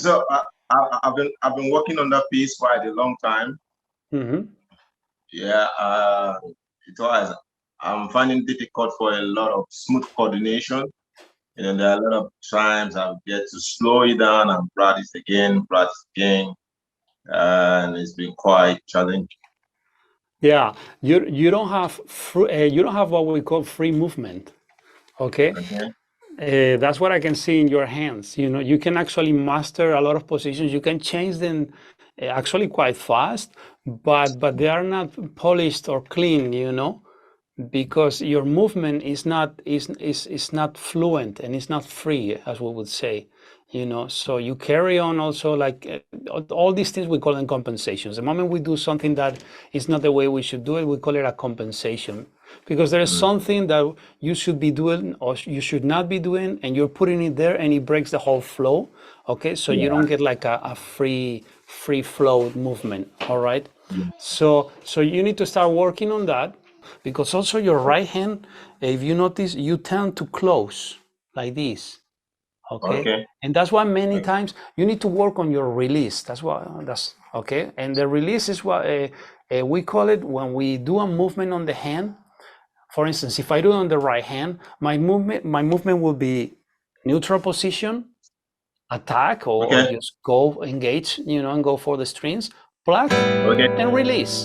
So I've been working on that piece quite a long time. Mm-hmm. Yeah, it was. I'm finding it difficult for a lot of smooth coordination. There are a lot of times I get to slow it down and practice again, and it's been quite challenging. Yeah, you don't have you don't have what we call free movement. Okay, Okay. that's what I can see in your hands. You know, you can actually master a lot of positions. You can change them actually quite fast, but they are not polished or clean. You know, because your movement is not fluent and it's not free, as we would say. You know, so you carry on also like all these things we call them compensations. The moment we do something that is not the way we should do it, we call it a compensation, because there is Mm. something that you should be doing or you should not be doing, and you're putting it there and it breaks the whole flow. Okay, so you Yeah. don't get like a free flow movement. All right, Yeah. so you need to start working on that, because also your right hand, if you notice, you tend to close like this. Okay, Okay. and that's why many times you need to work on your release. That's okay, and the release is what we call it when we do a movement on the hand. For instance, if I do it on the right hand, my movement will be neutral position, attack, or Okay. just go engage, and go for the strings, pluck, Okay. and release.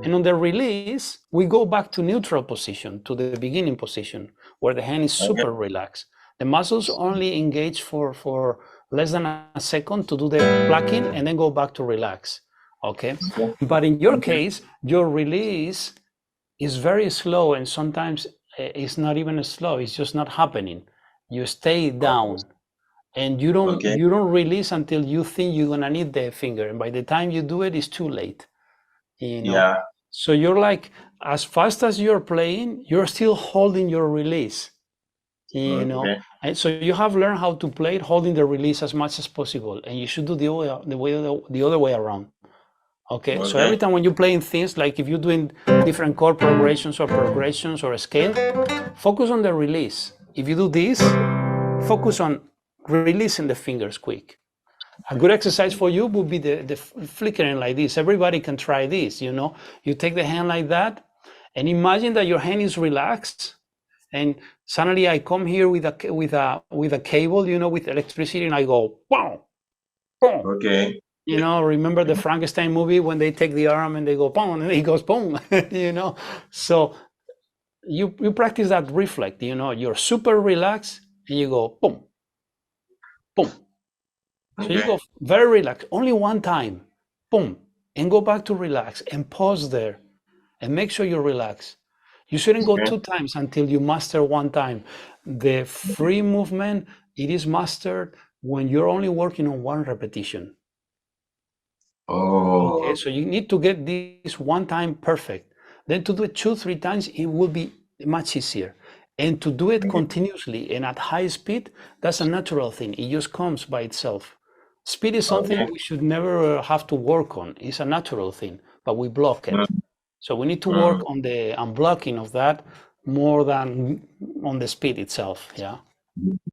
And on the release, we go back to neutral position, to the beginning position, where the hand is Okay. super relaxed. The muscles only engage for less than a second to do the plucking and then go back to relax. Okay. Okay. But in your Okay. case, your release is very slow, and sometimes it's not even slow, it's just not happening. You stay down and you don't Okay. you don't release until you think you're gonna need the finger, and by the time you do it, it's too late. you know Yeah. so you're like, as fast as you're playing, you're still holding your release. you know Okay. and so you have learned how to play it holding the release as much as possible, and you should do the other way around. Okay, so every Okay. time when you're playing things, like if you're doing different chord progressions or a scale, focus on the release. If you do this, focus on releasing the fingers quick. A good exercise for you would be the flickering like this. Everybody can try this. You take the hand like that, and imagine that your hand is relaxed, and suddenly I come here with a cable, with electricity, and I go boom, boom. Okay. Remember the Frankenstein movie when they take the arm and they go boom, and he goes boom. So you practice that reflect. You're super relaxed, and you go boom, boom. So you Okay. go very relaxed, only one time, boom, and go back to relax and pause there and make sure you relax. You shouldn't go Okay. two times until you master one time. The free movement, it is mastered when you're only working on one repetition. Okay, Oh. so you need to get this one time perfect. Then to do it two, three times, it will be much easier. And to do it Okay. continuously and at high speed, that's a natural thing. It just comes by itself. Speed is something Okay. we should never have to work on. It's a natural thing, but we block it. Mm. So we need to work Mm. on the unblocking of that more than on the speed itself. Yeah.